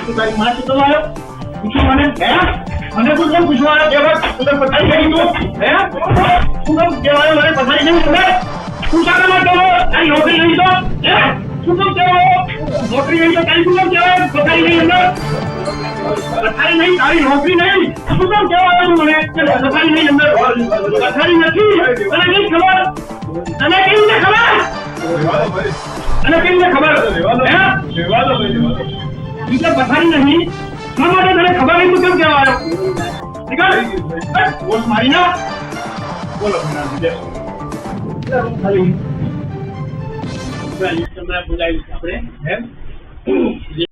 તારી માં શું આવ્યો પૂછ્યું મને મને તું કેમ પૂછવા તું પથારી કરી તું તું કેમ કહેવાય મને પથારી નહીં તું શાના માટે તારી નોકરી નહીં તો શું કેમ કહેવાય નોકરી નહીં તો તારી શું કેમ કહેવાય પથારી નહીં અંદર પથારી નહીં તારી નોકરી નહીં શું કેમ કહેવાય મને પથારી નહીં અંદર પથારી નથી તને કઈ ખબર તને કેવી રીતે ખબર અને કેવી રીતે ખબર બીજા પથારી નહીં શા માટે તને ખબર નહીં તું કેમ કહેવાય નીકળ બોલ મારી ના બોલો ખાલી આપણે